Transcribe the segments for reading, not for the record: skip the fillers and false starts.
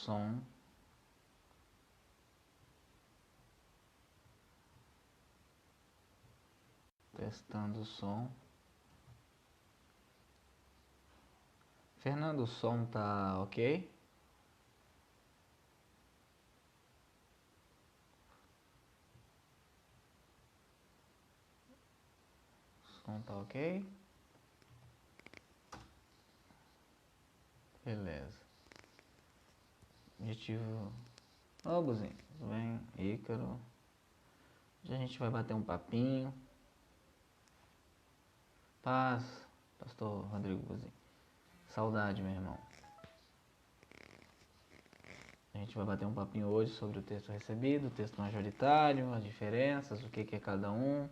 som. Testando o som. Fernando, o som tá ok? O som tá ok? Beleza. Objetivo... Ô, Buzinho, tudo bem? Ícaro. Hoje a gente vai bater um papinho. Paz, pastor Rodrigo Buzinho. Saudade, meu irmão. A gente vai bater um papinho hoje sobre o texto recebido, o texto majoritário, as diferenças, o que é cada um,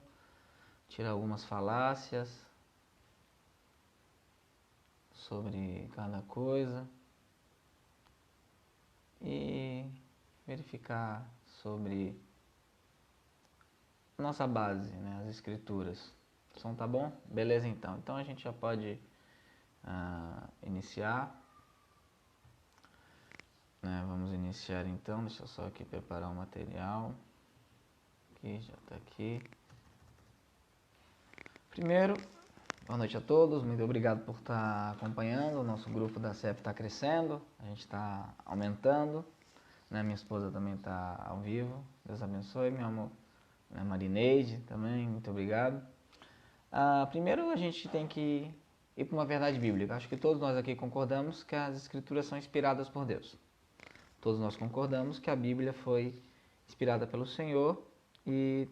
tirar algumas falácias sobre cada coisa e verificar sobre nossa base, né, as escrituras. O som tá bom? Beleza então. Então a gente já pode iniciar. Vamos iniciar então, deixa eu só aqui preparar o material. Aqui, já está aqui. Primeiro, boa noite a todos, muito obrigado por estar acompanhando. O nosso grupo da CEP está crescendo, a gente está aumentando. Minha esposa também está ao vivo, Deus abençoe, meu amor. Marineide também, muito obrigado. Primeiro a gente tem que ir para uma verdade bíblica. Acho que todos nós aqui concordamos que as escrituras são inspiradas por Deus. Todos nós concordamos que a Bíblia foi inspirada pelo Senhor e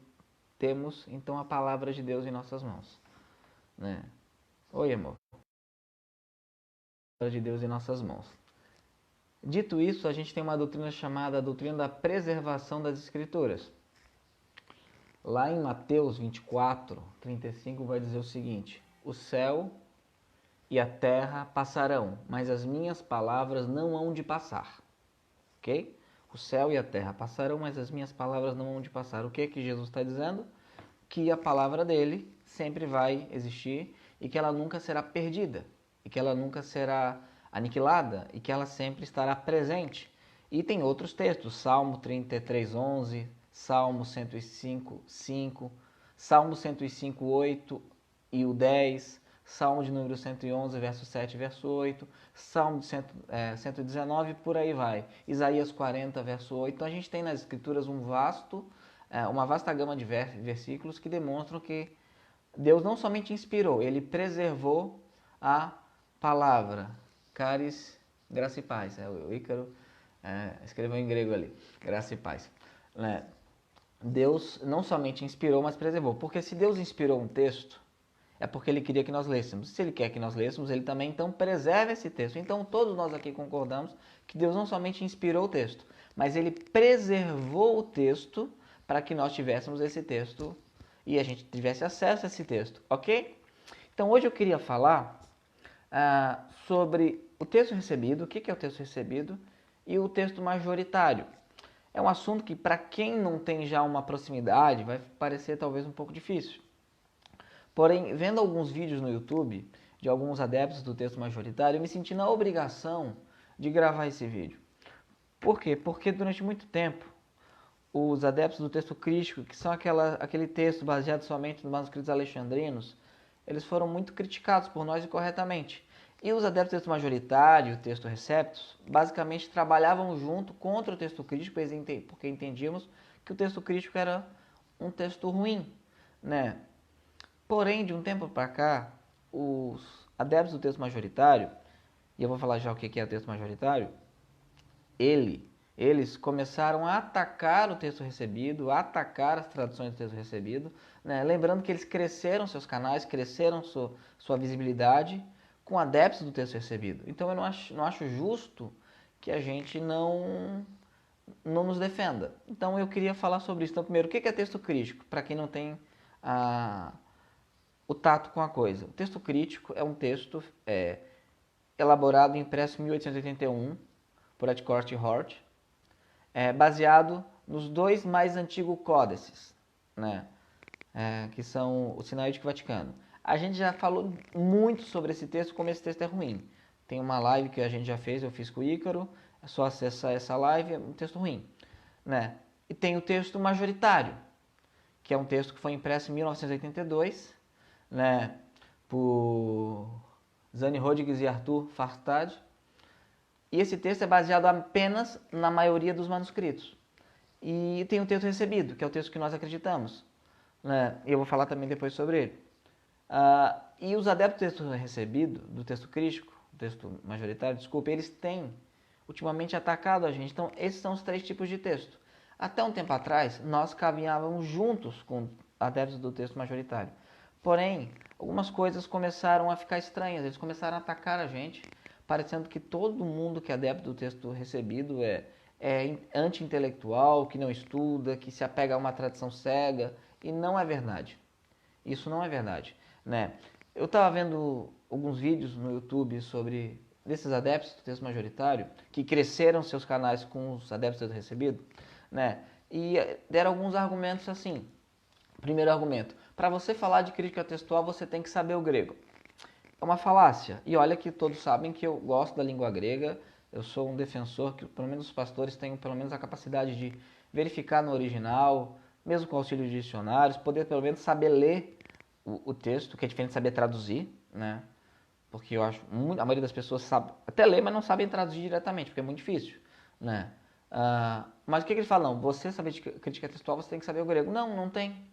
temos então a palavra de Deus em nossas mãos. Oi, amor. A palavra de Deus em nossas mãos. Dito isso, a gente tem uma doutrina chamada a doutrina da preservação das Escrituras. Lá em Mateus 24, 35 vai dizer o seguinte: o céu e a terra passarão, mas as minhas palavras não hão de passar. Ok? O céu e a terra passarão, mas as minhas palavras não hão de passar. O que que Jesus está dizendo? Que a palavra dele sempre vai existir e que ela nunca será perdida, e que ela nunca será aniquilada, e que ela sempre estará presente. E tem outros textos, Salmo 33, 11, Salmo 105, 5, Salmo 105, 8 e o 10, Salmo de número 111, verso 7 e verso 8, Salmo de 119, por aí vai. Isaías 40, verso 8. Então a gente tem nas Escrituras uma vasta gama de versículos que demonstram que Deus não somente inspirou, Ele preservou a palavra. Caris, graça e paz. O Ícaro escreveu em grego ali, graça e paz. Deus não somente inspirou, mas preservou. Porque se Deus inspirou um texto, é porque Ele queria que nós lêssemos. Se Ele quer que nós lêssemos, Ele também então preserva esse texto. Então todos nós aqui concordamos que Deus não somente inspirou o texto, mas Ele preservou o texto para que nós tivéssemos esse texto e a gente tivesse acesso a esse texto, ok? Então hoje eu queria falar sobre o texto recebido, o que é o texto recebido e o texto majoritário. É um assunto que para quem não tem já uma proximidade vai parecer talvez um pouco difícil. Porém, vendo alguns vídeos no YouTube de alguns adeptos do texto majoritário, eu me senti na obrigação de gravar esse vídeo. Por quê? Porque durante muito tempo, os adeptos do texto crítico, que são aquele texto baseado somente nos manuscritos alexandrinos, eles foram muito criticados por nós incorretamente. E os adeptos do texto majoritário e o texto receptus, basicamente trabalhavam junto contra o texto crítico, porque entendíamos que o texto crítico era um texto ruim, Porém, de um tempo para cá, os adeptos do texto majoritário, e eu vou falar já o que é o texto majoritário, eles começaram a atacar o texto recebido, a atacar as traduções do texto recebido, lembrando que eles cresceram seus canais, cresceram sua visibilidade com adeptos do texto recebido. Então eu não acho justo que a gente não nos defenda. Então eu queria falar sobre isso. Então, primeiro, o que é texto crítico? Para quem não tem o tato com a coisa. O texto crítico é um texto elaborado e impresso em 1881 por Edcourt e Hort, baseado nos dois mais antigos códices, que são o Sinaítico e o Vaticano. A gente já falou muito sobre esse texto, como esse texto é ruim. Tem uma live que a gente já fez, eu fiz com o Ícaro, é só acessar essa live, é um texto ruim, né? E tem o texto majoritário, que é um texto que foi impresso em 1982, né, por Zane Rodrigues e Arthur Farstad. E esse texto é baseado apenas na maioria dos manuscritos. E tem o texto recebido, que é o texto que nós acreditamos, né? E eu vou falar também depois sobre ele. E os adeptos do texto recebido, do texto crístico, do texto majoritário, desculpa, eles têm ultimamente atacado a gente. Então, esses são os 3 tipos de texto. Até um tempo atrás, nós caminhávamos juntos com adeptos do texto majoritário. Porém, algumas coisas começaram a ficar estranhas. Eles começaram a atacar a gente, parecendo que todo mundo que é adepto do texto recebido é anti-intelectual, que não estuda, que se apega a uma tradição cega. E não é verdade. Isso não é verdade, né? Eu estava vendo alguns vídeos no YouTube sobre desses adeptos do texto majoritário que cresceram seus canais com os adeptos do texto recebido, né? E deram alguns argumentos assim. Primeiro argumento: para você falar de crítica textual, você tem que saber o grego. É uma falácia. E olha que todos sabem que eu gosto da língua grega. Eu sou um defensor que, pelo menos, os pastores tenham pelo menos a capacidade de verificar no original, mesmo com auxílio de dicionários, poder pelo menos saber ler o texto, que é diferente de saber traduzir, né? Porque eu acho a maioria das pessoas sabe até ler, mas não sabem traduzir diretamente, porque é muito difícil, né? Mas o que eles falam? Você saber de crítica textual, você tem que saber o grego. Não, não tem.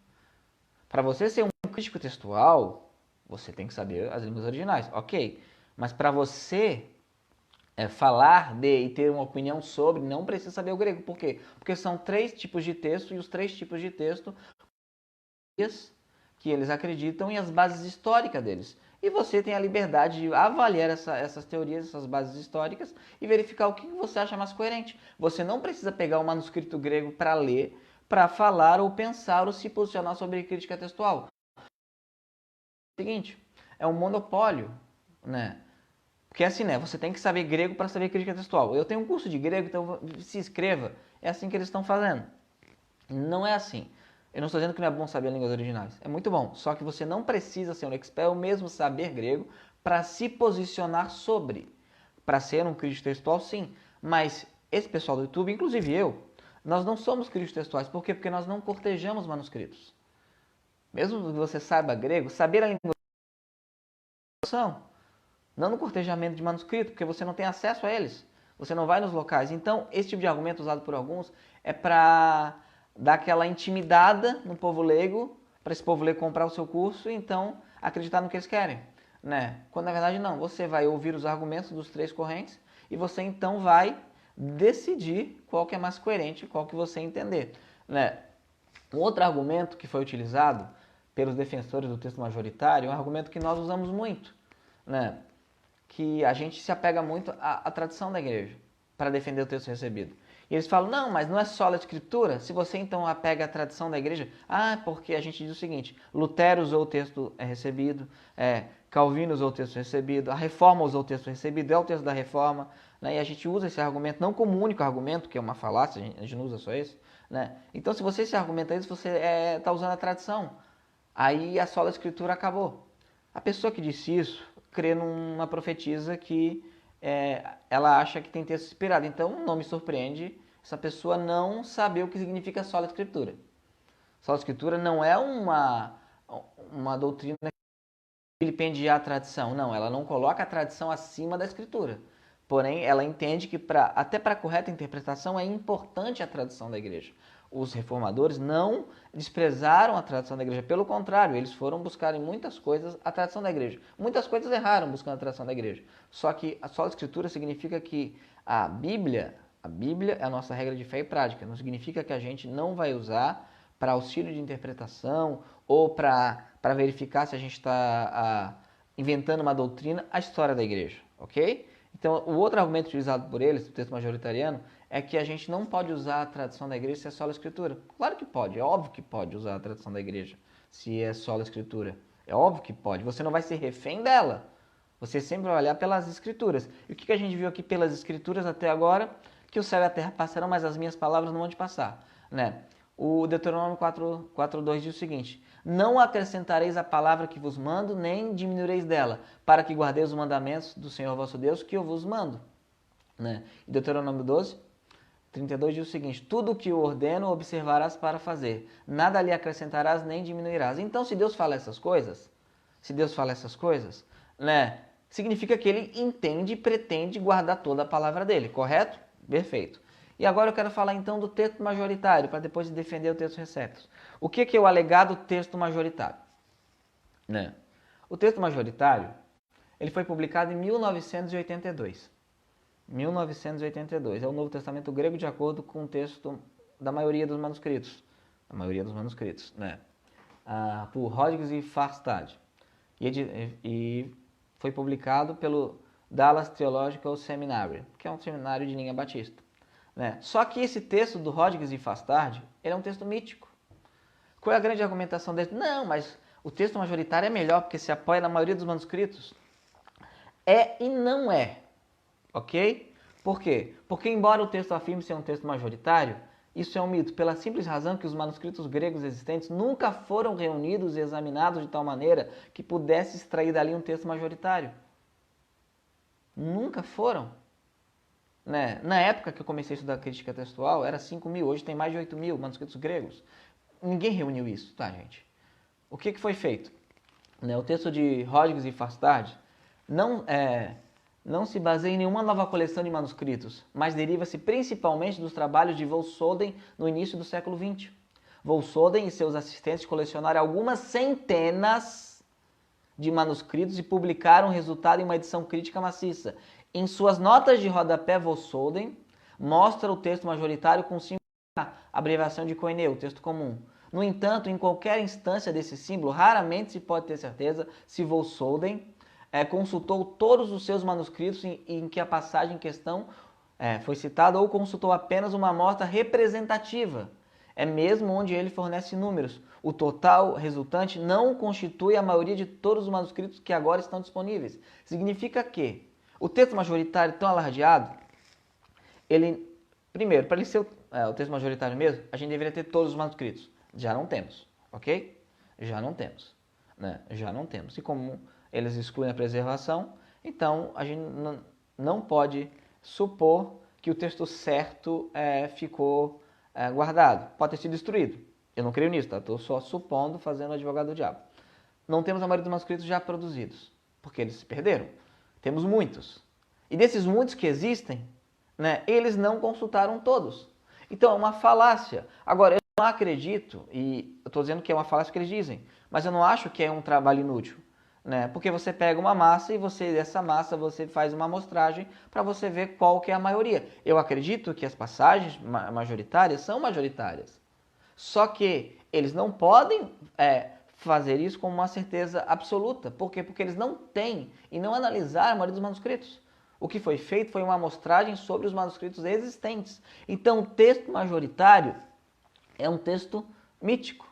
Para você ser um crítico textual, você tem que saber as línguas originais, ok? Mas para você falar de e ter uma opinião sobre, não precisa saber o grego. Por quê? Porque são 3 tipos de texto e os 3 tipos de texto que eles acreditam e as bases históricas deles. E você tem a liberdade de avaliar essas teorias, essas bases históricas e verificar o que você acha mais coerente. Você não precisa pegar o manuscrito grego para ler, para falar ou pensar ou se posicionar sobre crítica textual. É o seguinte, é um monopólio, né? Porque é assim, né? Você tem que saber grego para saber crítica textual. Eu tenho um curso de grego, então se inscreva. É assim que eles estão fazendo. Não é assim. Eu não estou dizendo que não é bom saber línguas originais. É muito bom. Só que você não precisa ser um expert ou mesmo saber grego para se posicionar sobre. Para ser um crítico textual, sim. Mas esse pessoal do YouTube, inclusive eu, nós não somos críticos textuais. Por quê? Porque nós não cortejamos manuscritos. Mesmo que você saiba grego, saber a língua são, não no cortejamento de manuscrito, porque você não tem acesso a eles. Você não vai nos locais. Então, esse tipo de argumento usado por alguns é para dar aquela intimidada no povo leigo, para esse povo leigo comprar o seu curso e então acreditar no que eles querem, né? Quando na verdade não, você vai ouvir os argumentos dos 3 correntes e você então vai decidir qual que é mais coerente, qual que você entender, né? Um outro argumento que foi utilizado pelos defensores do texto majoritário é um argumento que nós usamos muito, né? Que a gente se apega muito à tradição da igreja para defender o texto recebido. E eles falam, não, mas não é só a escritura? Se você então apega à tradição da igreja, porque a gente diz o seguinte, Lutero usou o texto recebido, Calvino usou o texto recebido, a Reforma usou o texto recebido, é o texto da Reforma, né? E a gente usa esse argumento não como único argumento, que é uma falácia, a gente não usa só esse, né? Então se você se argumenta isso, você está usando a tradição. Aí a sola escritura acabou. A pessoa que disse isso crê numa profetisa que ela acha que tem texto inspirado. Então não me surpreende essa pessoa não saber o que significa sola escritura. Sola escritura não é uma doutrina que vilipendia a tradição. Não, ela não coloca a tradição acima da escritura. Porém, ela entende que até para a correta interpretação é importante a tradição da igreja. Os reformadores não desprezaram a tradição da igreja, pelo contrário, eles foram buscar em muitas coisas a tradição da igreja. Muitas coisas erraram buscando a tradição da igreja. Só que a sola escritura significa que a Bíblia é a nossa regra de fé e prática. Não significa que a gente não vai usar para auxílio de interpretação ou para verificar se a gente está inventando uma doutrina a história da igreja, ok? Então, o outro argumento utilizado por eles, do texto majoritariano, é que a gente não pode usar a tradição da igreja se é sola escritura. Claro que pode, é óbvio que pode usar a tradição da igreja se é sola escritura. É óbvio que pode, você não vai ser refém dela. Você sempre vai olhar pelas escrituras. E o que a gente viu aqui pelas escrituras até agora? Que o céu e a terra passarão, mas as minhas palavras não vão te passar, né? O Deuteronômio 4:2 diz o seguinte, não acrescentareis a palavra que vos mando, nem diminuireis dela, para que guardeis os mandamentos do Senhor vosso Deus, que eu vos mando. né? E Deuteronômio 12, 32 diz o seguinte: tudo o que eu ordeno observarás para fazer, nada lhe acrescentarás nem diminuirás. Então, se Deus fala essas coisas, né, significa que ele entende e pretende guardar toda a palavra dele, correto? Perfeito. E agora eu quero falar então do texto majoritário, para depois defender o texto receptus. O que é o alegado texto majoritário? Né? O texto majoritário, ele foi publicado em 1982. 1982. É o Novo Testamento grego de acordo com o texto da maioria dos manuscritos. Né? Por Rodgers e Farstad. E foi publicado pelo Dallas Theological Seminary, que é um seminário de linha batista. Né? Só que esse texto do Rodgers e Farstad, ele é um texto mítico. Qual é a grande argumentação dele? Não, mas o texto majoritário é melhor porque se apoia na maioria dos manuscritos. É e não é. Ok? Por quê? Porque embora o texto afirme ser um texto majoritário, isso é um mito, pela simples razão que os manuscritos gregos existentes nunca foram reunidos e examinados de tal maneira que pudesse extrair dali um texto majoritário. Nunca foram. Né? Na época que eu comecei a estudar crítica textual, era 5.000, hoje tem mais de 8.000 manuscritos gregos. Ninguém reuniu isso, tá, gente? O que foi feito? Né? O texto de Rodgers e Farstad não se baseia em nenhuma nova coleção de manuscritos, mas deriva-se principalmente dos trabalhos de Volsoden no início do século XX. Volsoden e seus assistentes colecionaram algumas centenas de manuscritos e publicaram o resultado em uma edição crítica maciça. Em suas notas de rodapé, Volsoden mostra o texto majoritário com símbolo abreviação de Koine, o texto comum. No entanto, em qualquer instância desse símbolo, raramente se pode ter certeza se Volsoden consultou todos os seus manuscritos em que a passagem em questão foi citada ou consultou apenas uma amostra representativa, mesmo onde ele fornece números. O total resultante não constitui a maioria de todos os manuscritos que agora estão disponíveis. Significa que o texto majoritário tão alardeado, primeiro, para ele ser o texto majoritário mesmo, a gente deveria ter todos os manuscritos. Já não temos, ok? Já não temos. Né? Já não temos. E como eles excluem a preservação, então a gente não pode supor que o texto certo ficou guardado. Pode ter sido destruído. Eu não creio nisso, tá? Estou só supondo, fazendo advogado do diabo. Não temos a maioria dos manuscritos já produzidos, porque eles se perderam. Temos muitos. E desses muitos que existem, né, eles não consultaram todos. Então é uma falácia. Agora, eu não acredito, e eu estou dizendo que é uma falácia que eles dizem, mas eu não acho que é um trabalho inútil. Né? Porque você pega uma massa e dessa massa você faz uma amostragem para você ver qual que é a maioria. Eu acredito que as passagens majoritárias são majoritárias. Só que eles não podem fazer isso com uma certeza absoluta. Por quê? Porque eles não têm e não analisaram a maioria dos manuscritos. O que foi feito foi uma amostragem sobre os manuscritos existentes. Então, o texto majoritário é um texto mítico.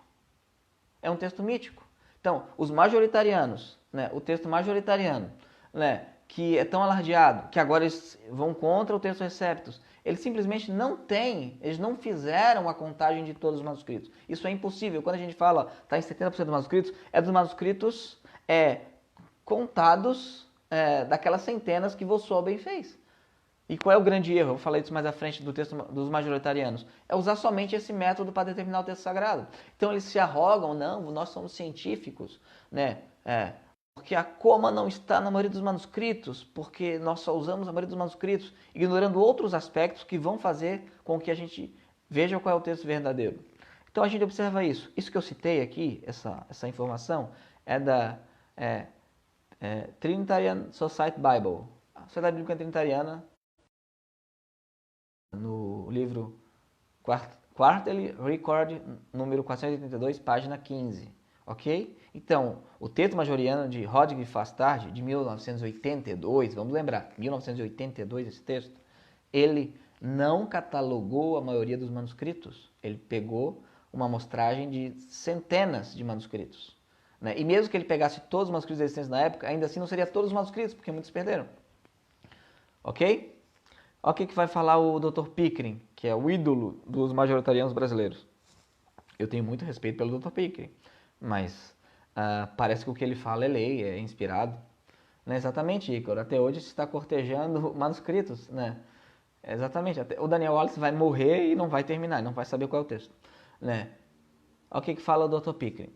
É um texto mítico. Então, os majoritarianos, né, o texto majoritariano, né, que é tão alardeado, que agora eles vão contra o texto receptus, eles simplesmente não têm, eles não fizeram a contagem de todos os manuscritos. Isso é impossível. Quando a gente fala, está em 70% dos manuscritos, é dos manuscritos contados daquelas centenas que Volsoden fez. E qual é o grande erro? Eu falei isso mais à frente do texto dos majoritarianos. É usar somente esse método para determinar o texto sagrado. Então eles se arrogam, não, nós somos científicos, né? Porque a coma não está na maioria dos manuscritos, porque nós só usamos a maioria dos manuscritos, ignorando outros aspectos que vão fazer com que a gente veja qual é o texto verdadeiro. Então a gente observa isso. Isso que eu citei aqui, essa informação, é da Trinitarian Society Bible. A Sociedade Bíblica Trinitariana, no livro Quarterly Record, número 482, página 15. Ok? Então, o texto majoriano de Rodgers e Farstad, de 1982, vamos lembrar, 1982 esse texto, ele não catalogou a maioria dos manuscritos. Ele pegou uma amostragem de centenas de manuscritos. Né? E mesmo que ele pegasse todos os manuscritos existentes na época, ainda assim não seria todos os manuscritos, porque muitos perderam. Ok? Olha o que vai falar o Dr. Pickering, que é o ídolo dos majoritarianos brasileiros. Eu tenho muito respeito pelo Dr. Pickering, mas parece que o que ele fala é lei, é inspirado. Não é exatamente, Ícaro. Até hoje se está cortejando manuscritos, né? Exatamente. O Daniel Wallace vai morrer e não vai terminar, não vai saber qual é o texto. Né? Olha o que fala o Dr. Pickering.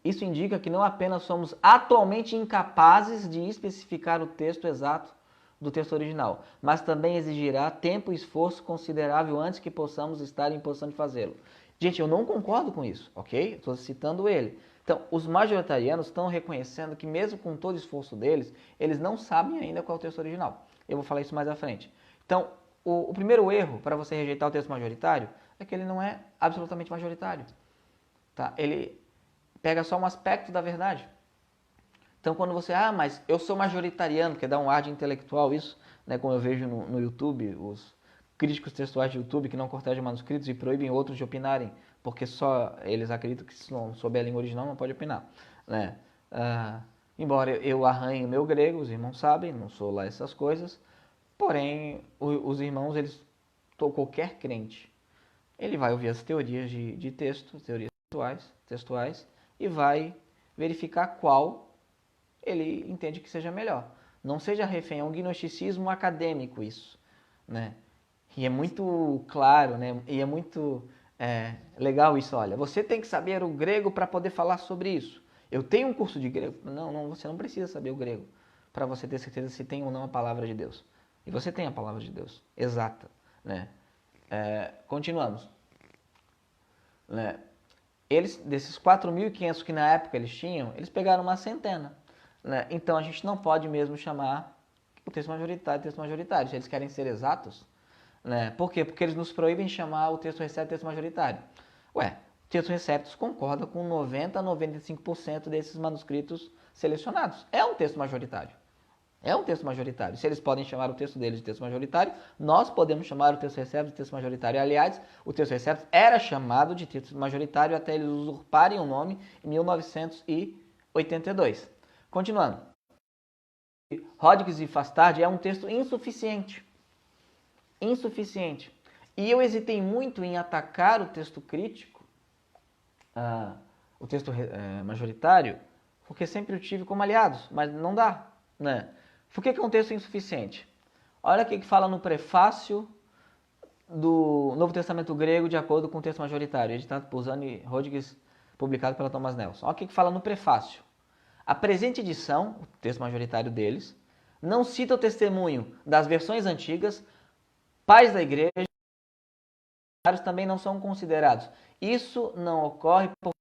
Isso indica que não apenas somos atualmente incapazes de especificar o texto exato do texto original, mas também exigirá tempo e esforço considerável antes que possamos estar em posição de fazê-lo. Gente, eu não concordo com isso, ok? Estou citando ele. Então, os majoritarianos estão reconhecendo que mesmo com todo o esforço deles, eles não sabem ainda qual é o texto original. Eu vou falar isso mais à frente. Então, o primeiro erro para você rejeitar o texto majoritário é que ele não é absolutamente majoritário. Tá? Ele pega só um aspecto da verdade. Então, quando você, mas eu sou majoritariano, que dá um ar de intelectual isso, né, como eu vejo no YouTube, os críticos textuais de YouTube que não cortejam manuscritos e proíbem outros de opinarem, porque só eles acreditam que se não souber a língua original não pode opinar. Né? Embora eu arranhe o meu grego, os irmãos sabem, não sou lá essas coisas, porém, os irmãos, qualquer crente, ele vai ouvir as teorias de texto, teorias textuais, e vai verificar qual ele entende que seja melhor. Não seja refém, é um gnosticismo acadêmico isso, né? E é muito claro, né? E é muito legal isso. Olha, você tem que saber o grego para poder falar sobre isso. Eu tenho um curso de grego. Não, você não precisa saber o grego para você ter certeza se tem ou não a palavra de Deus. E você tem a palavra de Deus, exata, né? Continuamos. Né? Eles, desses 4.500 que na época eles tinham, eles pegaram uma centena. Né? Então a gente não pode mesmo chamar o texto majoritário de texto majoritário. Se eles querem ser exatos, né? Por quê? Porque eles nos proíbem chamar o texto recepto de texto majoritário. O texto receptus concorda com 90 a 95% desses manuscritos selecionados. É um texto majoritário. É um texto majoritário. Se eles podem chamar o texto deles de texto majoritário, nós podemos chamar o texto receptus de texto majoritário. Aliás, o texto receptus era chamado de texto majoritário até eles usurparem o nome em 1982. Continuando. Rodrigues e Fastard é um texto insuficiente. Insuficiente. E eu hesitei muito em atacar o texto crítico, o texto majoritário, porque sempre o tive como aliados, mas não dá, né? Por que é um texto insuficiente? Olha o que fala no prefácio do Novo Testamento grego de acordo com o texto majoritário, editado por Zane Rodrigues, publicado pela Thomas Nelson. Olha o que fala no prefácio. A presente edição, o texto majoritário deles, não cita o testemunho das versões antigas, pais da igreja também não são considerados. Isso não ocorre porque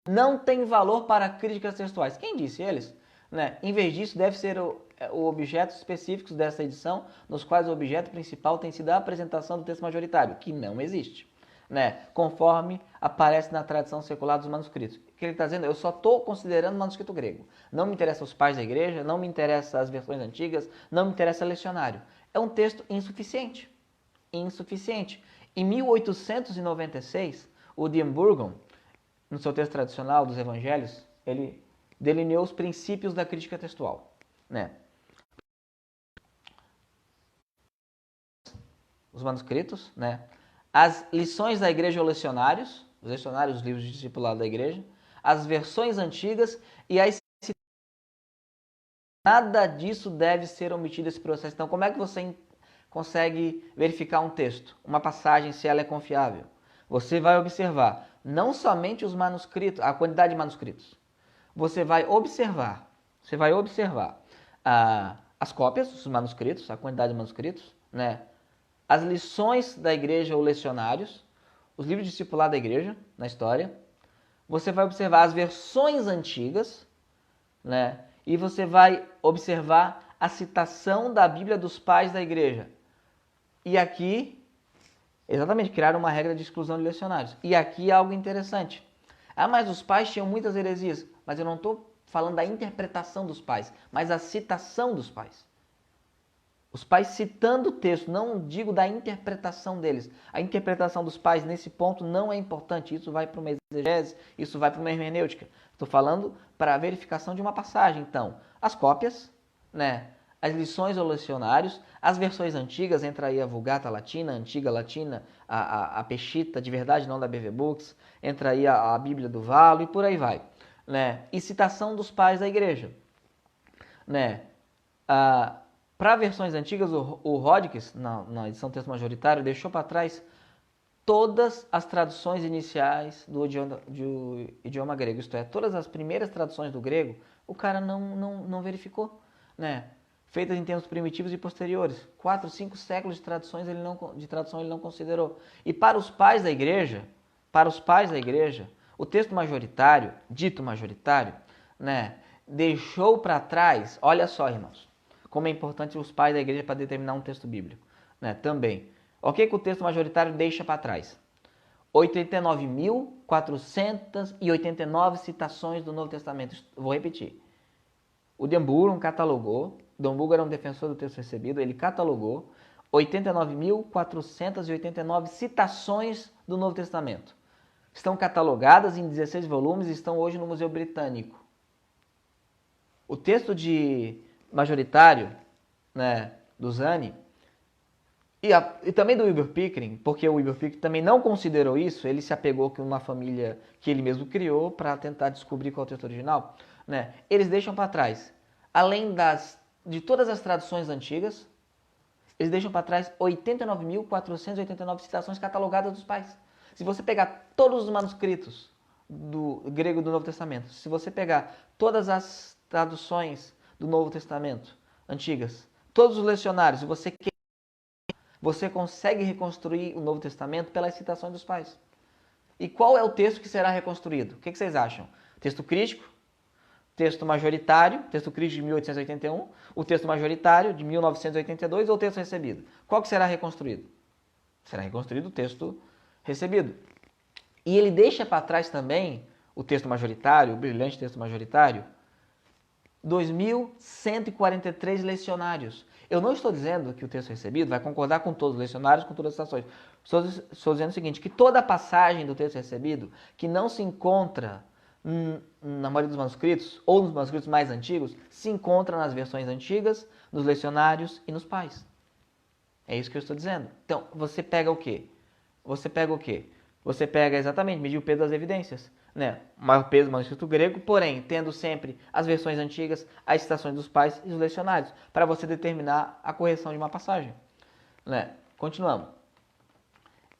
não tem valor para críticas textuais. Quem disse eles? Né? Em vez disso, deve ser o objetos específicos dessa edição, nos quais o objeto principal tem sido a apresentação do texto majoritário, que não existe. Né? Conforme aparece na tradição secular dos manuscritos. O que ele está dizendo? Eu só estou considerando o manuscrito grego. Não me interessa os pais da igreja, não me interessa as versões antigas, não me interessa lecionário. É um texto insuficiente. Insuficiente. Em 1896, o Dean Burgon, no seu texto tradicional dos Evangelhos, ele delineou os princípios da crítica textual. Né? Os manuscritos, né? As lições da igreja ou lecionários, os lecionários, os livros de discipulado da igreja, as versões antigas e as... Nada disso deve ser omitido nesse processo. Então, como é que você consegue verificar um texto, uma passagem, se ela é confiável? Você vai observar não somente os manuscritos, a quantidade de manuscritos. Você vai observar as cópias dos manuscritos, a quantidade de manuscritos, né? As lições da igreja ou lecionários, os livros de discipulado da igreja na história. Você vai observar as versões antigas, né? E você vai observar a citação da Bíblia dos pais da igreja. E aqui, exatamente, criaram uma regra de exclusão de lecionários. E aqui algo interessante. Mas os pais tinham muitas heresias. Mas eu não estou falando da interpretação dos pais, mas a citação dos pais. Os pais citando o texto, não digo da interpretação deles. A interpretação dos pais nesse ponto não é importante. Isso vai para uma exegese, isso vai para uma hermenêutica. Estou falando para a verificação de uma passagem. Então, as cópias, né? As lições ou lecionários, as versões antigas, entra aí a Vulgata Latina, a Antiga Latina, a Peshitta, de verdade, não da BV Books, entra aí a Bíblia do Valo e por aí vai. Né? E citação dos pais da igreja. Né? Para versões antigas, o Hodges, na edição texto majoritário, deixou para trás todas as traduções iniciais do idioma grego, isto é, todas as primeiras traduções do grego, o cara não verificou, né? Feitas em tempos primitivos e posteriores. 4, 5 séculos de tradução ele não considerou. E para os pais da igreja, o texto majoritário, dito majoritário, né, deixou para trás, olha só, irmãos, como é importante os pais da igreja para determinar um texto bíblico, né, também. O que o texto majoritário deixa para trás? 89.489 citações do Novo Testamento. Vou repetir. O Dan Buron catalogou, Dan Buron era um defensor do texto recebido, ele catalogou 89.489 citações do Novo Testamento. Estão catalogadas em 16 volumes e estão hoje no Museu Britânico. O texto de majoritário, né, do Zani, e também do Wilbur Pickering, porque o Wilbur Pickering também não considerou isso, ele se apegou com uma família que ele mesmo criou para tentar descobrir qual é o texto original, né? Eles deixam para trás, além de todas as traduções antigas, eles deixam para trás 89.489 citações catalogadas dos pais. Se você pegar todos os manuscritos do grego do Novo Testamento, se você pegar todas as traduções do Novo Testamento antigas, todos os lecionários, você consegue reconstruir o Novo Testamento pelas citações dos pais. E qual é o texto que será reconstruído? O que vocês acham? Texto crítico? Texto majoritário? Texto crítico de 1881? O texto majoritário de 1982 ou o texto recebido? Qual que será reconstruído? Será reconstruído o texto recebido. E ele deixa para trás também o texto majoritário, o brilhante texto majoritário, 2.143 lecionários. Eu não estou dizendo que o texto recebido vai concordar com todos os lecionários, com todas as citações. Estou dizendo o seguinte, que toda passagem do texto recebido que não se encontra na maioria dos manuscritos, ou nos manuscritos mais antigos, se encontra nas versões antigas, nos lecionários e nos pais. É isso que eu estou dizendo. Então, você pega o quê? Você pega exatamente, medir o peso das evidências, né? O maior peso do manuscrito grego, porém, tendo sempre as versões antigas, as citações dos pais e os lecionários, para você determinar a correção de uma passagem, né? Continuamos.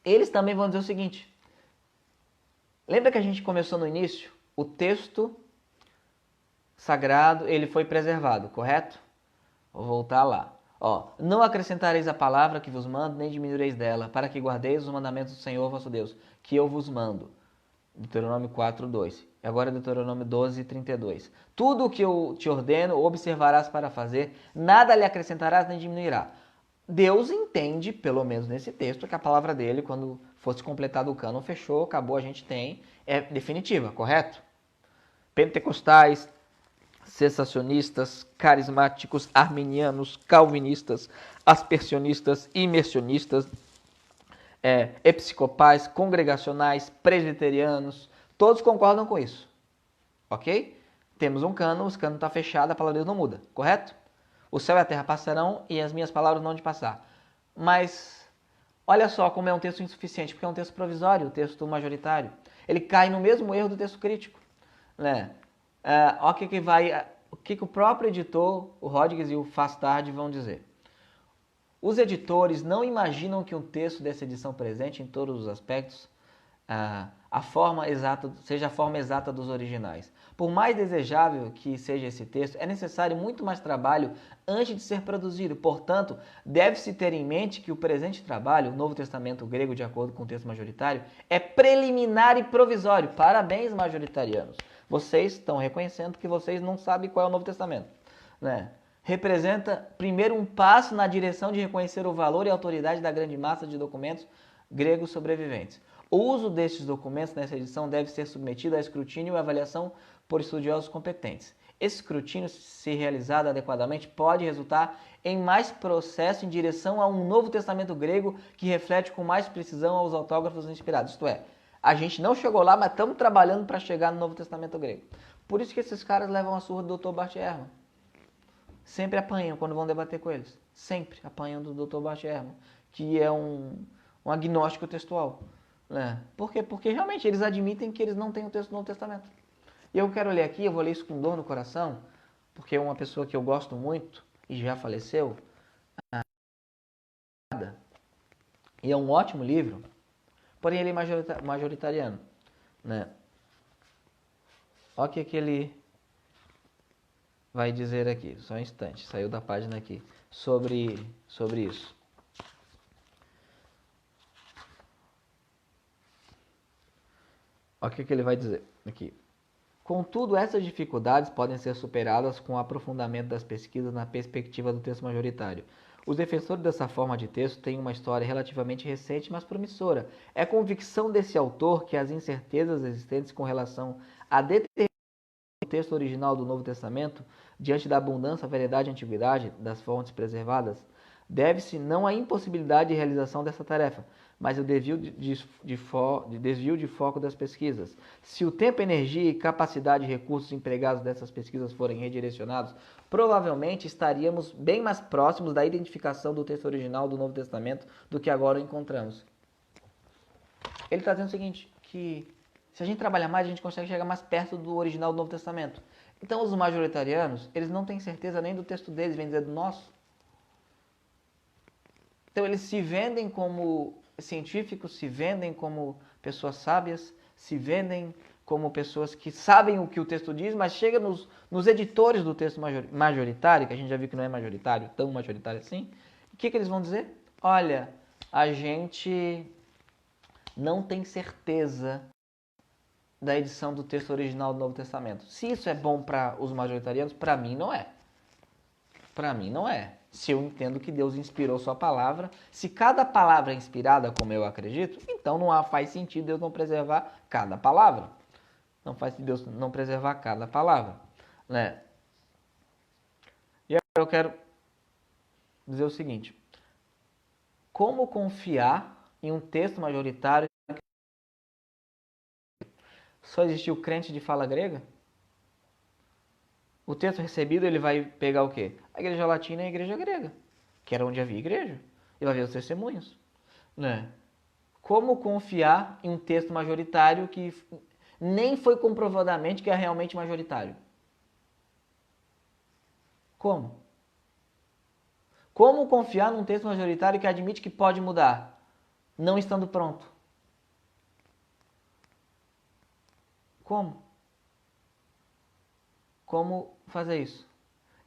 Eles também vão dizer o seguinte, lembra que a gente começou no início? O texto sagrado, ele foi preservado, correto? Vou voltar lá. Não acrescentareis a palavra que vos mando, nem diminuireis dela, para que guardeis os mandamentos do Senhor vosso Deus, que eu vos mando. Deuteronômio 4:2. E agora Deuteronômio 12:32. Tudo o que eu te ordeno, observarás para fazer, nada lhe acrescentarás nem diminuirá. Deus entende, pelo menos nesse texto, que a palavra dele, quando fosse completado o cânon, fechou, acabou, a gente tem, é definitiva, correto? Pentecostais, cessacionistas, carismáticos, arminianos, calvinistas, aspersionistas, imersionistas, episcopais, congregacionais, presbiterianos, todos concordam com isso, ok? Temos um cânon, o cânon está fechado, a palavra de Deus não muda, correto? O céu e a terra passarão e as minhas palavras não hão de passar. Mas olha só como é um texto insuficiente, porque é um texto provisório, o texto majoritário. Ele cai no mesmo erro do texto crítico, né? O que o próprio editor, o Hodges e o Fastard vão dizer. Os editores não imaginam que um texto dessa edição presente, em todos os aspectos, seja a forma exata dos originais. Por mais desejável que seja esse texto, é necessário muito mais trabalho antes de ser produzido. Portanto, deve-se ter em mente que o presente trabalho, o Novo Testamento grego, de acordo com o texto majoritário, é preliminar e provisório. Parabéns, majoritarianos. Vocês estão reconhecendo que vocês não sabem qual é o Novo Testamento, né? Representa primeiro um passo na direção de reconhecer o valor e a autoridade da grande massa de documentos gregos sobreviventes. O uso destes documentos nessa edição deve ser submetido a escrutínio e avaliação por estudiosos competentes. Esse escrutínio, se realizado adequadamente, pode resultar em mais processo em direção a um Novo Testamento grego que reflete com mais precisão aos autógrafos inspirados. Isto é, a gente não chegou lá, mas estamos trabalhando para chegar no Novo Testamento grego. Por isso que esses caras levam a surra do Dr. Bart Ehrman. Sempre apanham quando vão debater com eles. Sempre apanham do Dr. Bart Ehrman, que é um agnóstico textual. Né? Por quê? Porque realmente eles admitem que eles não têm o texto do Novo Testamento. E eu quero ler aqui, eu vou ler isso com dor no coração, porque é uma pessoa que eu gosto muito e já faleceu, E é um ótimo livro, porém ele é majoritariano, né? Olha o que ele vai dizer aqui, só um instante, saiu da página aqui, sobre isso. Olha o que ele vai dizer aqui. Contudo, essas dificuldades podem ser superadas com o aprofundamento das pesquisas na perspectiva do texto majoritário. Os defensores dessa forma de texto têm uma história relativamente recente, mas promissora. É convicção desse autor que as incertezas existentes com relação a determinação do texto original do Novo Testamento, diante da abundância, variedade e antiguidade das fontes preservadas, deve-se não à impossibilidade de realização dessa tarefa, mas ao desvio de foco das pesquisas. Se o tempo, energia, capacidade e recursos empregados nessas pesquisas forem redirecionados, provavelmente estaríamos bem mais próximos da identificação do texto original do Novo Testamento do que agora o encontramos. Ele está dizendo o seguinte, que se a gente trabalhar mais, a gente consegue chegar mais perto do original do Novo Testamento. Então, os majoritarianos, eles não têm certeza nem do texto deles, vem dizer do nosso. Então, eles se vendem como científicos, se vendem como pessoas sábias, se vendem como pessoas que sabem o que o texto diz, mas chega nos editores do texto majoritário, que a gente já viu que não é majoritário, tão majoritário assim, o que eles vão dizer? Olha, a gente não tem certeza da edição do texto original do Novo Testamento. Se isso é bom para os majoritarianos, para mim não é. Para mim não é. Se eu entendo que Deus inspirou sua palavra, se cada palavra é inspirada, como eu acredito, então não faz sentido Deus não preservar cada palavra. Não faz sentido Deus não preservar cada palavra, né? E agora eu quero dizer o seguinte: como confiar em um texto majoritário? Só existiu crente de fala grega? O texto recebido, ele vai pegar o quê? A igreja latina e a igreja grega, que era onde havia igreja. E vai ver os testemunhos, né? Como confiar em um texto majoritário que nem foi comprovadamente que é realmente majoritário? Como? Como confiar num texto majoritário que admite que pode mudar, não estando pronto? Como? Como fazer isso?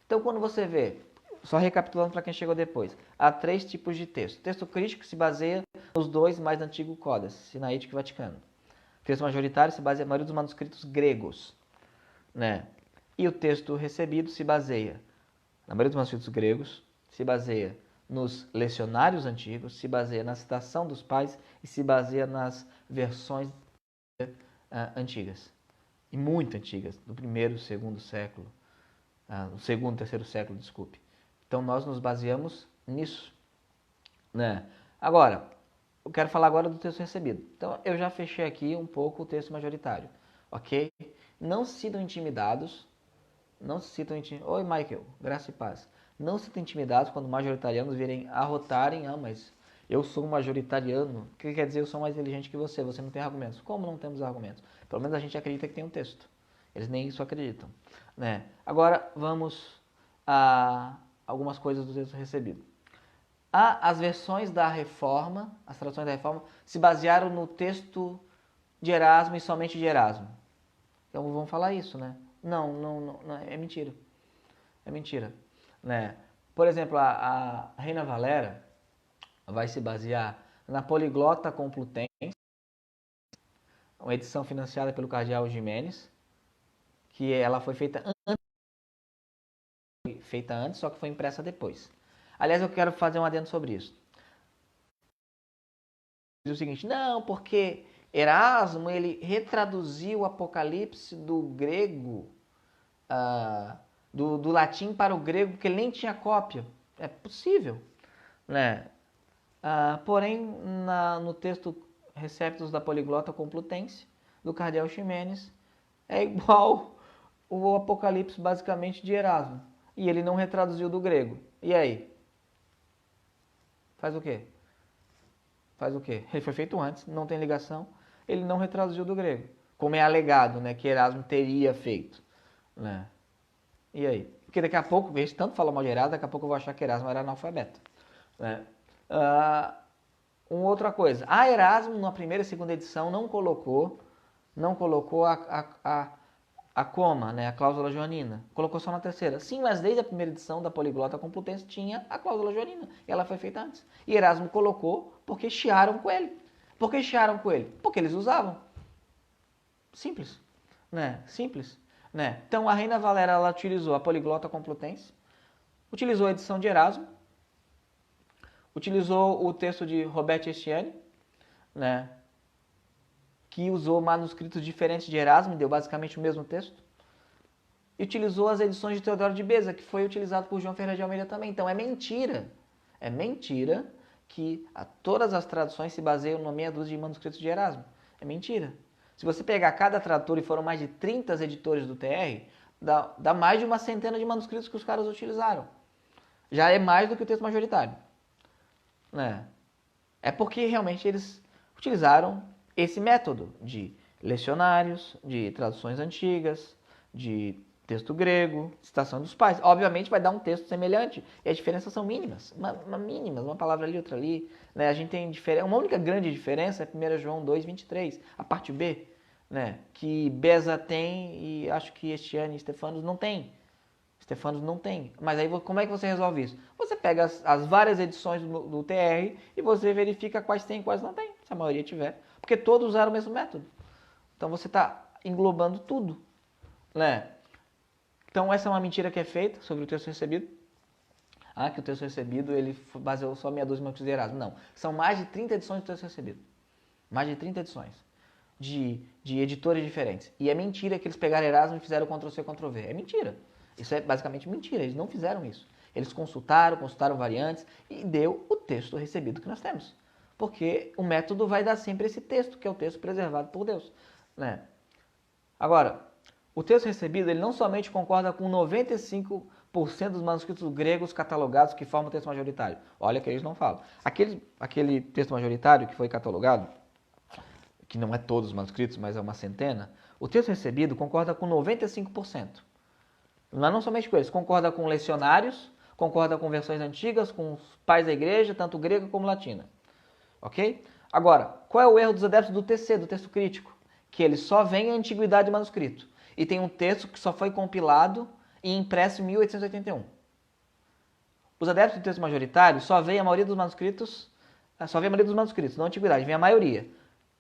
Então, quando você vê, só recapitulando para quem chegou depois, há 3 tipos de texto. O texto crítico se baseia nos 2 mais antigos codas, Sinaítico e Vaticano. O texto majoritário se baseia na maioria dos manuscritos gregos, né? E o texto recebido se baseia, na maioria dos manuscritos gregos, se baseia nos lecionários antigos, se baseia na citação dos pais e se baseia nas versões antigas. E muito antigas, do primeiro, segundo século. No segundo, terceiro século, desculpe. Então nós nos baseamos nisso, né? Agora, eu quero falar agora do texto recebido. Então eu já fechei aqui um pouco o texto majoritário, ok? Não se sintam intimidados, não se sintam intimidados. Oi, Michael, graça e paz. Não se sintam intimidados quando majoritarianos virem arrotarem, mas eu sou um majoritariano. O que quer dizer eu sou mais inteligente que você? Você não tem argumentos. Como não temos argumentos? Pelo menos a gente acredita que tem um texto. Eles nem isso acreditam, né? Agora vamos a algumas coisas do texto recebido. As versões da Reforma, as traduções da Reforma, se basearam no texto de Erasmo e somente de Erasmo. Então vamos falar isso, né? Não, é mentira. É mentira, né? Por exemplo, a Reina Valera vai se basear na Poliglota Complutense, uma edição financiada pelo Cardeal Ximenes, que ela foi feita antes, só que foi impressa depois. Aliás, eu quero fazer um adendo sobre isso. Diz o seguinte, não, porque Erasmo, ele retraduziu o Apocalipse do grego, do latim para o grego, porque ele nem tinha cópia. É possível, né? Porém, no texto Receptos da Poliglota Complutense, do Cardeal Ximenes, é igual o Apocalipse basicamente de Erasmo. E ele não retraduziu do grego. E aí? Faz o quê? Faz o quê? Ele foi feito antes, não tem ligação. Ele não retraduziu do grego. Como é alegado, né, que Erasmo teria feito, né? E aí? Porque daqui a pouco, vejo tanto falar mal de Erasmo, daqui a pouco eu vou achar que Erasmo era analfabeto. Né? Uma outra coisa. A Erasmo, na primeira e segunda edição, não colocou a coma, né, a cláusula joanina. Colocou só na terceira. Sim, mas desde a primeira edição da Poliglota Complutense tinha a cláusula joanina. E ela foi feita antes. E Erasmo colocou porque chiaram com ele. Por que chiaram com ele? Porque eles usavam. Simples. Né? Simples. Né? Então a Reina Valéria ela utilizou a Poliglota Complutense, utilizou a edição de Erasmo, utilizou o texto de Robert Estienne, né, que usou manuscritos diferentes de Erasmo, deu basicamente o mesmo texto, e utilizou as edições de Teodoro de Beza, que foi utilizado por João Ferreira de Almeida também. Então é mentira que todas as traduções se baseiam numa meia dúzia de manuscritos de Erasmo. É mentira. Se você pegar cada tradutor, e foram mais de 30 editores do TR, dá mais de uma centena de manuscritos que os caras utilizaram. Já é mais do que o texto majoritário. Né? É porque realmente eles utilizaram esse método de lecionários, de traduções antigas, de texto grego, citação dos pais. Obviamente vai dar um texto semelhante e as diferenças são mínimas, uma palavra ali, outra ali. Né? A gente tem uma única grande diferença é 1 João 2,23, a parte B, né? Que Beza tem e acho que Estienne e Stefanos não tem. Stefanos não tem. Mas aí como é que você resolve isso? Você pega as várias edições do TR e você verifica quais tem e quais não tem, se a maioria tiver. Porque todos usaram o mesmo método. Então você está englobando tudo. Né? Então essa é uma mentira que é feita sobre o texto recebido. Que o texto recebido ele baseou só meia dúzia de manuscritos de Erasmo. Não. São mais de 30 edições do texto recebido. Mais de 30 edições. De editores diferentes. E é mentira que eles pegaram Erasmo e fizeram Ctrl-C, Ctrl-V. É mentira. Isso é basicamente mentira, eles não fizeram isso. Eles consultaram variantes e deu o texto recebido que nós temos. Porque o método vai dar sempre esse texto, que é o texto preservado por Deus. Né? Agora, o texto recebido ele não somente concorda com 95% dos manuscritos gregos catalogados que formam o texto majoritário. Olha que eles não falam. Aquele texto majoritário que foi catalogado, que não é todos os manuscritos, mas é uma centena, o texto recebido concorda com 95%. Mas não somente com eles, concorda com lecionários, concorda com versões antigas, com os pais da igreja, tanto grega como latina. Ok? Agora, qual é o erro dos adeptos do TC, do texto crítico? Que ele só vem a antiguidade do manuscrito. E tem um texto que só foi compilado e impresso em 1881. Os adeptos do texto majoritário só vem a maioria dos manuscritos, não a antiguidade, vem a maioria.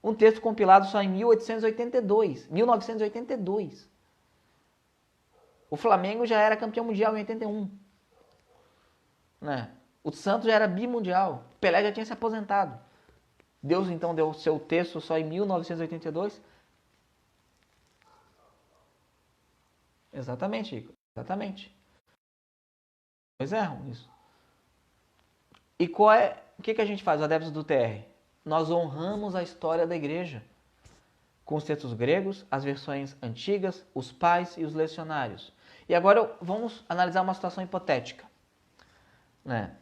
Um texto compilado só em 1982. O Flamengo já era campeão mundial em 81. Né? O Santos já era bimundial. O Pelé já tinha se aposentado. Deus então deu o seu texto só em 1982? Exatamente, Chico. Exatamente. Pois erram isso. E o que a gente faz, os adeptos do TR? Nós honramos a história da igreja. Com os textos gregos, as versões antigas, os pais e os lecionários. E agora vamos analisar uma situação hipotética. Né?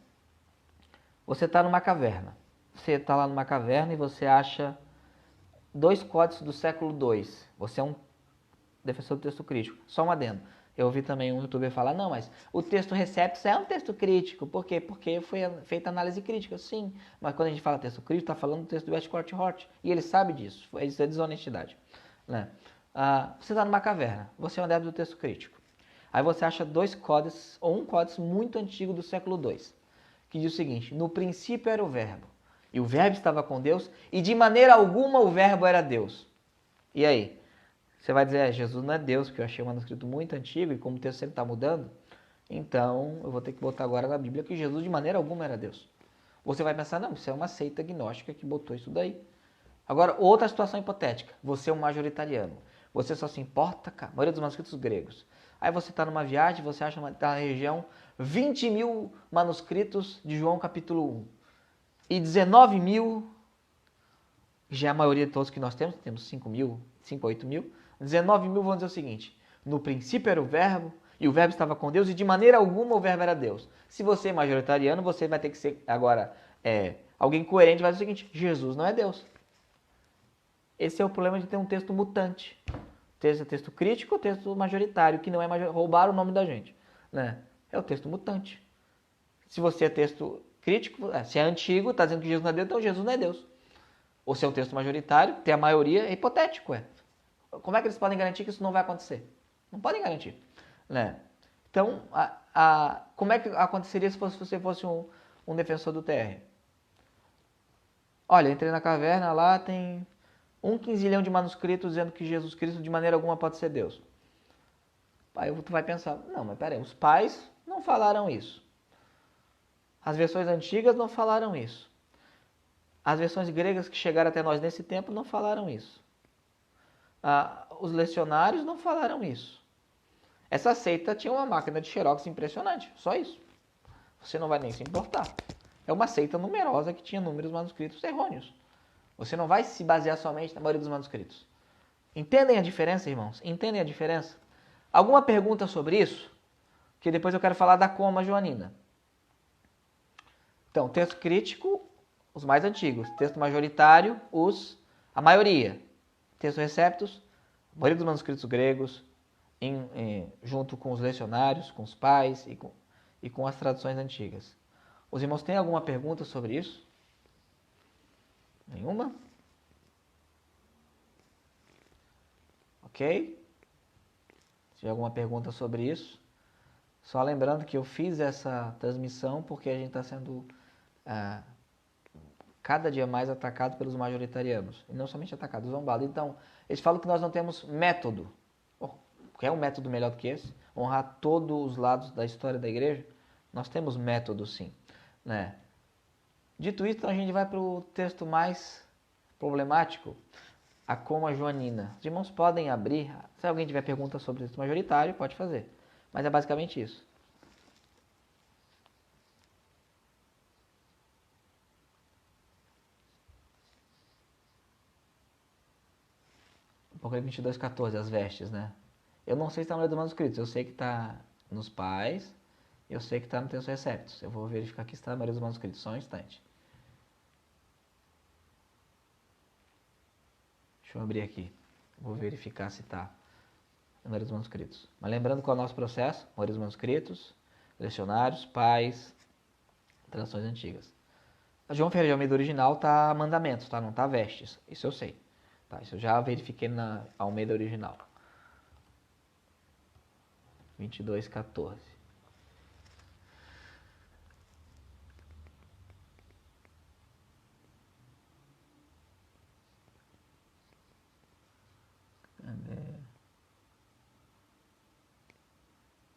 Você está numa caverna. Você está lá numa caverna e você acha 2 códices do século II. Você é um defensor do texto crítico. Só um adendo. Eu ouvi também um youtuber falar, não, mas o texto Receptus é um texto crítico. Por quê? Porque foi feita análise crítica. Sim, mas quando a gente fala texto crítico, está falando do texto do Westcott Hort. E ele sabe disso. Isso é desonestidade. Né? Você está numa caverna. Você é um adepto do texto crítico. Aí você acha 2 códices, ou um códice muito antigo do século II, que diz o seguinte, no princípio era o verbo, e o verbo estava com Deus, e de maneira alguma o verbo era Deus. E aí? Você vai dizer, Jesus não é Deus, porque eu achei um manuscrito muito antigo, e como o texto sempre está mudando, então eu vou ter que botar agora na Bíblia que Jesus de maneira alguma era Deus. Você vai pensar, não, isso é uma seita gnóstica que botou isso daí. Agora, outra situação hipotética, você é um majoritariano, você só se importa com a maioria dos manuscritos gregos. Aí você está numa viagem, você acha na região 20 mil manuscritos de João capítulo 1. E 19 mil, já é a maioria de todos que nós temos 5 a 8 mil. 19 mil vão dizer o seguinte, no princípio era o verbo, e o verbo estava com Deus, e de maneira alguma o verbo era Deus. Se você é majoritariano, você vai ter que ser agora alguém coerente, vai dizer o seguinte, Jesus não é Deus. Esse é o problema de ter um texto mutante. Texto é texto crítico ou texto majoritário, que não é roubar o nome da gente, né? É o texto mutante. Se você é texto crítico, se é antigo, está dizendo que Jesus não é Deus, então Jesus não é Deus. Ou se é um texto majoritário, tem a maioria, é hipotético, Como é que eles podem garantir que isso não vai acontecer? Não podem garantir, né? Então, como é que aconteceria se você fosse um defensor do TR? Olha, entrei na caverna, lá tem 1 quinzilhão de manuscritos dizendo que Jesus Cristo de maneira alguma pode ser Deus. Aí tu vai pensar, não, mas peraí, os pais não falaram isso. As versões antigas não falaram isso. As versões gregas que chegaram até nós nesse tempo não falaram isso. Os lecionários não falaram isso. Essa seita tinha uma máquina de xerox impressionante, só isso. Você não vai nem se importar. É uma seita numerosa que tinha números manuscritos errôneos. Você não vai se basear somente na maioria dos manuscritos. Entendem a diferença, irmãos? Entendem a diferença? Alguma pergunta sobre isso? Que depois eu quero falar da coma joanina. Então, texto crítico, os mais antigos. Texto majoritário, a maioria. Texto receptus, a maioria dos manuscritos gregos, junto com os lecionários, com os pais e com as traduções antigas. Os irmãos têm alguma pergunta sobre isso? Nenhuma? Ok? Se tiver alguma pergunta sobre isso, só lembrando que eu fiz essa transmissão porque a gente está sendo cada dia mais atacado pelos majoritarianos. E não somente atacado, zombado. Então, eles falam que nós não temos método. Quer um método melhor do que esse? Honrar todos os lados da história da igreja? Nós temos método, sim. Né? Dito isso, então a gente vai para o texto mais problemático, a coma joanina. Os irmãos podem abrir, se alguém tiver pergunta sobre o texto majoritário, pode fazer. Mas é basicamente isso. Apocalipse 22:14, as vestes, né? Eu não sei se está no livro dos manuscritos, eu sei que está nos pais, eu sei que está no texto receptus. Eu vou verificar aqui se está na maioria dos manuscritos, só um instante. Deixa eu abrir aqui, vou verificar se está na maioria dos manuscritos. Mas lembrando qual é o nosso processo, maioria dos manuscritos, lecionários, pais, traduções antigas. A João Ferreira de Almeida original está mandamentos, tá? Não está vestes, isso eu sei. Tá? Isso eu já verifiquei na Almeida original. 22:14.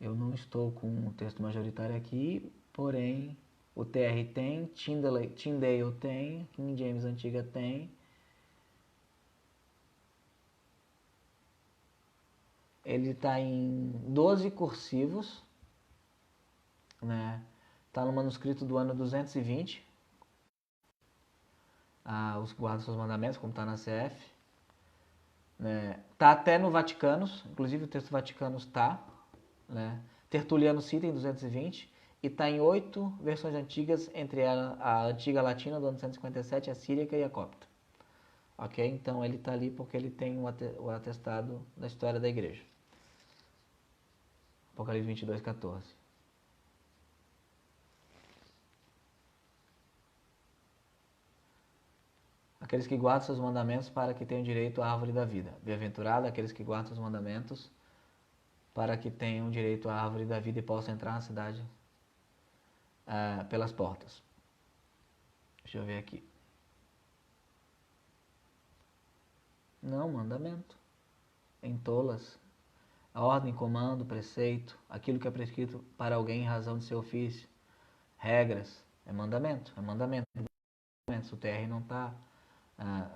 Eu não estou com o texto majoritário aqui, porém o TR tem, Tyndale tem, King James Antiga tem. Ele está em 12 cursivos, né? Está no manuscrito do ano 220. Os guardas dos mandamentos, como está na CF. Né? Tá até no Vaticanos, inclusive o texto Vaticanos está. Né? Tertuliano cita em 220 e está em 8 versões antigas, entre a antiga latina do ano 157, a síriaca e a copta. Ok? Então ele está ali porque ele tem o atestado da história da igreja. Apocalipse 22:14. Aqueles que guardam seus mandamentos para que tenham direito à árvore da vida. Bem-aventurado aqueles que guardam seus mandamentos para que tenham direito à árvore da vida e possam entrar na cidade pelas portas. Deixa eu ver aqui. Não, mandamento. Em tolas. A ordem, comando, preceito, aquilo que é prescrito para alguém em razão de seu ofício. Regras. É mandamento. É mandamento. O TR não está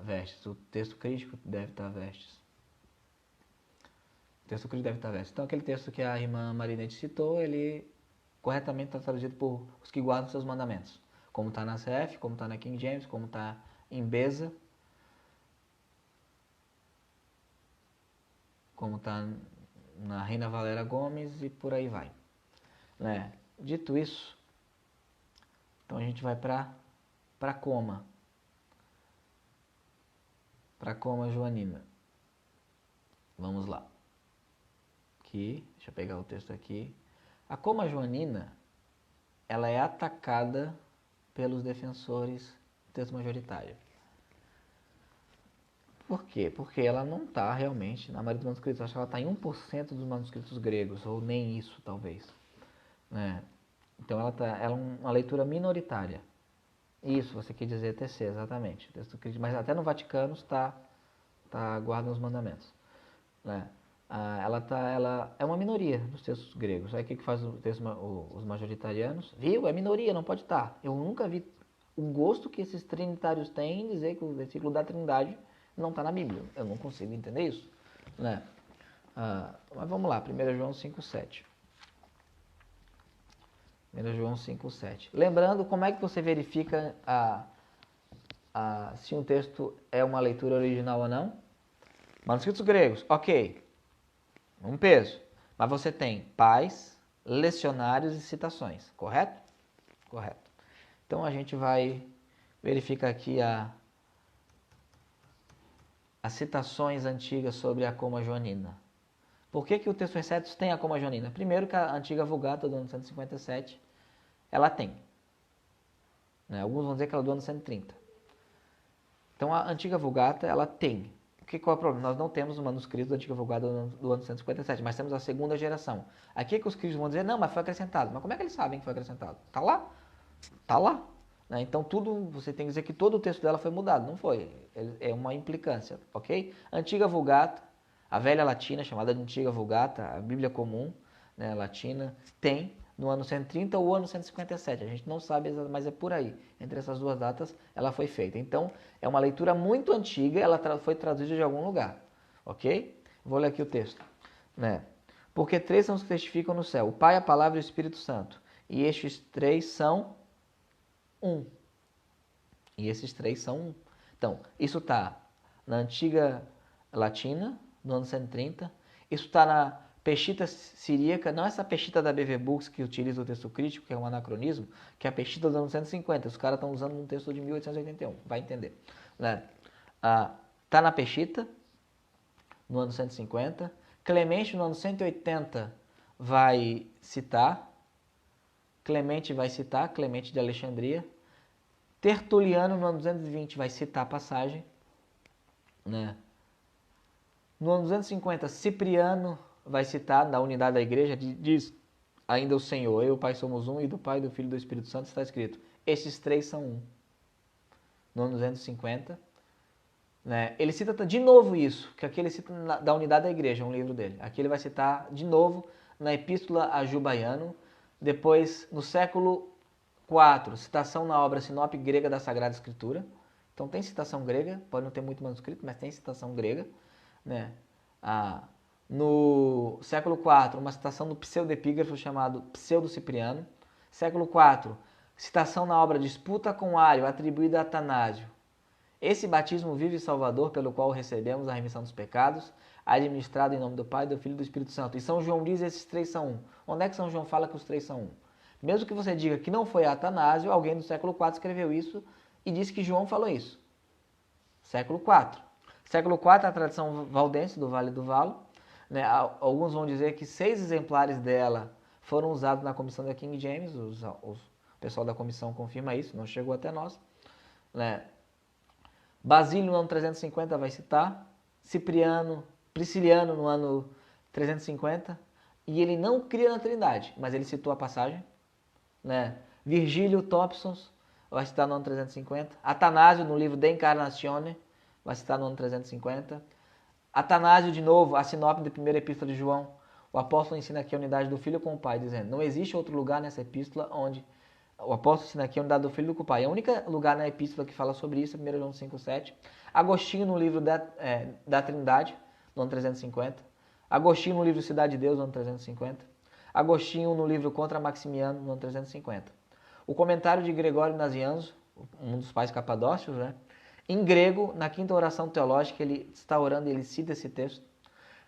vestes. O texto crítico deve estar vestes. O texto crítico deve estar vestes. Então aquele texto que a irmã Marinete citou, ele corretamente está traduzido por os que guardam seus mandamentos. Como está na CF, como está na King James, como está em Beza, como está na Reina Valera Gomes e por aí vai. Né? Dito isso, então a gente vai para coma. Para coma joanina. Vamos lá. Aqui, deixa eu pegar o texto aqui. A coma joanina, ela é atacada pelos defensores do texto majoritário. Por quê? Porque ela não está realmente, na maioria dos manuscritos, acho que ela está em 1% dos manuscritos gregos, ou nem isso, talvez. Né? Então ela é uma leitura minoritária. Isso, você quer dizer TC, exatamente. Texto crítico, mas até no Vaticano guarda os mandamentos. Né? Ela é uma minoria dos textos gregos. Aí o que faz os majoritarianos? Viu? É minoria, não pode estar. Eu nunca vi o gosto que esses trinitários têm em dizer que o versículo da Trindade não está na Bíblia. Eu não consigo entender isso. Né? Mas vamos lá, 1 João 5,7. 1 João 5,7. Lembrando, como é que você verifica se um texto é uma leitura original ou não? Manuscritos gregos, ok. Um peso. Mas você tem pais, lecionários e citações, correto? Correto. Então a gente vai verificar aqui as citações antigas sobre a coma joanina. Por que o texto Recetos tem a coma joanina? Primeiro que a antiga Vulgata do ano 157, ela tem. Né? Alguns vão dizer que ela é do ano 130. Então a antiga Vulgata, ela tem. Qual é o problema? Nós não temos o manuscrito da antiga Vulgata do ano 157, mas temos a segunda geração. Aqui que os críticos vão dizer, não, mas foi acrescentado. Mas como é que eles sabem que foi acrescentado? Está lá. Está lá. Né? Então tudo, você tem que dizer que todo o texto dela foi mudado. Não foi. É uma implicância, ok? Antiga Vulgata, a velha latina, chamada de antiga Vulgata, a Bíblia comum, né, latina, tem no ano 130 ou ano 157. A gente não sabe, mas é por aí. Entre essas duas datas, ela foi feita. Então, é uma leitura muito antiga, ela foi traduzida de algum lugar. Ok? Vou ler aqui o texto. Né? Porque três são os que testificam no céu: o Pai, a Palavra e o Espírito Santo. E estes três são um. E esses três são um. Então, isso está na antiga latina, no ano 130. Isso está na Peshitta siríaca, não essa Peshitta da BV Books que utiliza o texto crítico, que é um anacronismo, que é a Peshitta do ano 150. Os caras estão usando um texto de 1881, vai entender. Né? Tá na Peshitta, no ano 150. Clemente, no ano 180, vai citar. Clemente de Alexandria. Tertuliano, no ano 220, vai citar a passagem. Né? No ano 250, Cipriano vai citar, na unidade da igreja, diz ainda o Senhor, eu e o Pai somos um, e do Pai, do Filho e do Espírito Santo está escrito, esses três são um. No ano 250, né, ele cita de novo isso, que aqui ele cita da unidade da igreja, um livro dele. Aqui ele vai citar de novo na Epístola a Jubaiano, depois no século IV, citação na obra Sinop grega da Sagrada Escritura. Então tem citação grega, pode não ter muito manuscrito, mas tem citação grega. Né? No século IV, uma citação do pseudepígrafo chamado Pseudo-Cipriano. Século IV, citação na obra Disputa com Ário, atribuída a Atanásio. Esse batismo vivo e salvador, pelo qual recebemos a remissão dos pecados, administrado em nome do Pai, do Filho e do Espírito Santo. E São João diz que esses três são um. Onde é que São João fala que os três são um? Mesmo que você diga que não foi Atanásio, alguém do século IV escreveu isso e disse que João falou isso. Século IV. Século IV, a tradição valdense do Vale do Valo. Né? Alguns vão dizer que 6 exemplares dela foram usados na comissão da King James. O pessoal da comissão confirma isso, não chegou até nós. Né? Basílio, no ano 350, vai citar. Prisciliano, no ano 350. E ele não cria na Trindade, mas ele citou a passagem. Né? Virgílio Thompsons vai citar no ano 350. Atanásio, no livro De Incarnatione, vai citar no ano 350. Atanásio, de novo, a sinopse da primeira epístola de João. O apóstolo ensina aqui a unidade do Filho com o Pai, dizendo, não existe outro lugar nessa epístola onde... O apóstolo ensina aqui a unidade do Filho com o Pai. É o único lugar na epístola que fala sobre isso, 1 João 5,7. Agostinho, no livro da Trindade, no ano 350. Agostinho, no livro Cidade de Deus, no ano 350. Agostinho, no livro Contra Maximiano, no ano 350. O comentário de Gregório Nazianzo, um dos pais capadócios, né? Em grego, na quinta oração teológica, ele está orando e ele cita esse texto.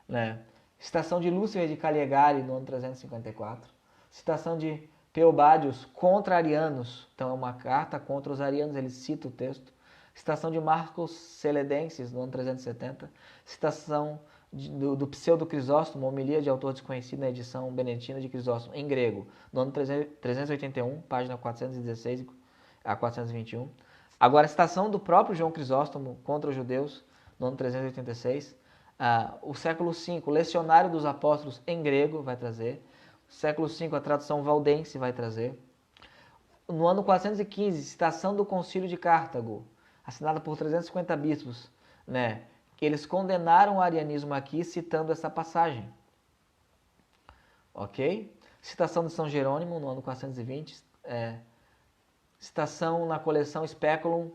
Né? Citação de Lúcifer de Caligari, no ano 354. Citação de Peobádios contra arianos. Então é uma carta contra os arianos, ele cita o texto. Citação de Marcos Celedenses, no ano 370. Citação do Pseudo Crisóstomo, homilia de autor desconhecido na edição beneditina de Crisóstomo, em grego, no ano 381, página 416 a 421. Agora, a citação do próprio João Crisóstomo contra os judeus, no ano 386. O século V, o Lecionário dos Apóstolos, em grego, vai trazer. O século V, a tradução valdense, vai trazer. No ano 415, citação do Concílio de Cartago, assinada por 350 bispos, né? Que eles condenaram o arianismo aqui, citando essa passagem. Ok? Citação de São Jerônimo, no ano 420. Citação na coleção Speculum,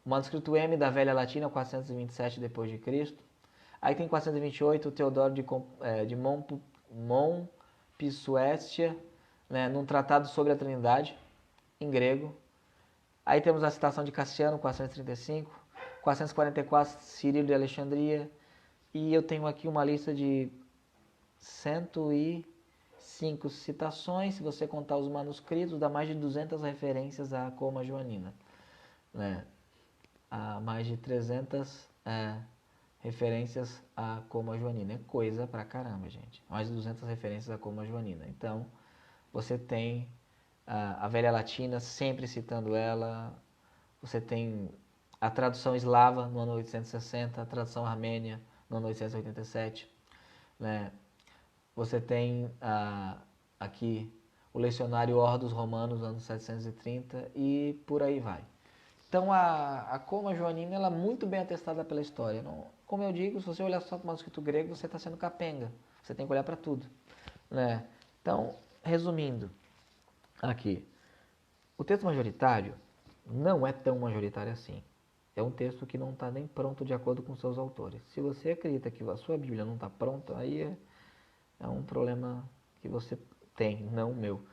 manuscrito M da Velha Latina, 427 d.C. Aí tem 428, o Teodoro de Montpisuestia, né, num tratado sobre a Trindade, em grego. Aí temos a citação de Cassiano, 435, 444, Cirilo de Alexandria, e eu tenho aqui uma lista de 105 citações, se você contar os manuscritos, dá mais de 200 referências à Coma Joanina, né? Há mais de 300 referências à Coma Joanina, é coisa pra caramba, gente, mais de 200 referências à Coma Joanina. Então, você tem a Velha Latina sempre citando ela, você tem a tradução eslava no ano 860, a tradução armênia no ano 887, né? Você tem aqui o Lecionário Ordos Romanos no ano 730 e por aí vai. Então a Coma Joanina ela é muito bem atestada pela história. Não, como eu digo, se você olhar só para o manuscrito grego, você está sendo capenga. Você tem que olhar para tudo, né? Então, resumindo aqui, o texto majoritário não é tão majoritário assim. É um texto que não está nem pronto de acordo com seus autores. Se você acredita que a sua Bíblia não está pronta, aí é um problema que você tem, não o meu.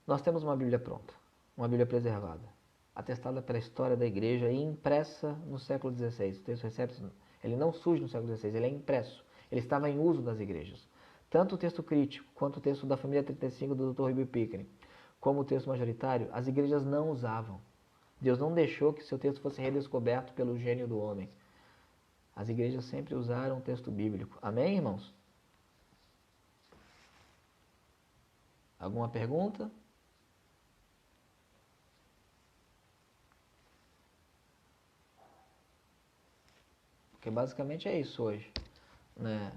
Nós temos uma Bíblia pronta, uma Bíblia preservada, atestada pela história da igreja e impressa no século XVI. O texto Receptus, ele não surge no século XVI, ele é impresso. Ele estava em uso das igrejas. Tanto o texto crítico quanto o texto da família 35 do Dr. Rubio Pickering, como o texto majoritário, as igrejas não usavam. Deus não deixou que seu texto fosse redescoberto pelo gênio do homem. As igrejas sempre usaram o texto bíblico. Amém, irmãos? Alguma pergunta? Porque basicamente é isso hoje, né?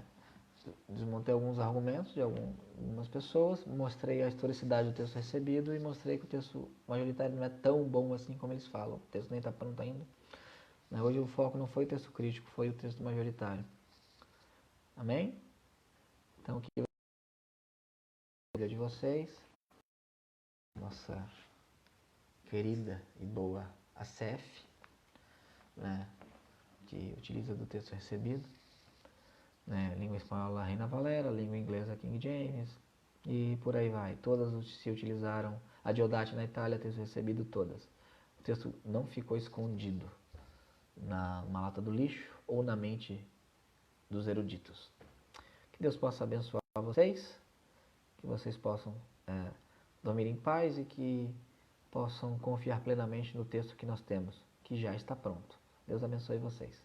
Desmontei alguns argumentos de algumas pessoas, mostrei a historicidade do texto recebido e mostrei que o texto majoritário não é tão bom assim como eles falam. O texto nem está pronto ainda. Hoje o foco não foi o texto crítico, foi o texto majoritário. Amém? Então, que eu de vocês, nossa querida e boa ACF, né, que utiliza do texto recebido, né, língua espanhola Reina Valera, língua inglesa King James, e por aí vai. Todas se utilizaram. A Diodati na Itália, texto recebido, todas. O texto não ficou escondido numa lata do lixo ou na mente dos eruditos. Que Deus possa abençoar vocês, que vocês possam dormir em paz e que possam confiar plenamente no texto que nós temos, que já está pronto. Deus abençoe vocês.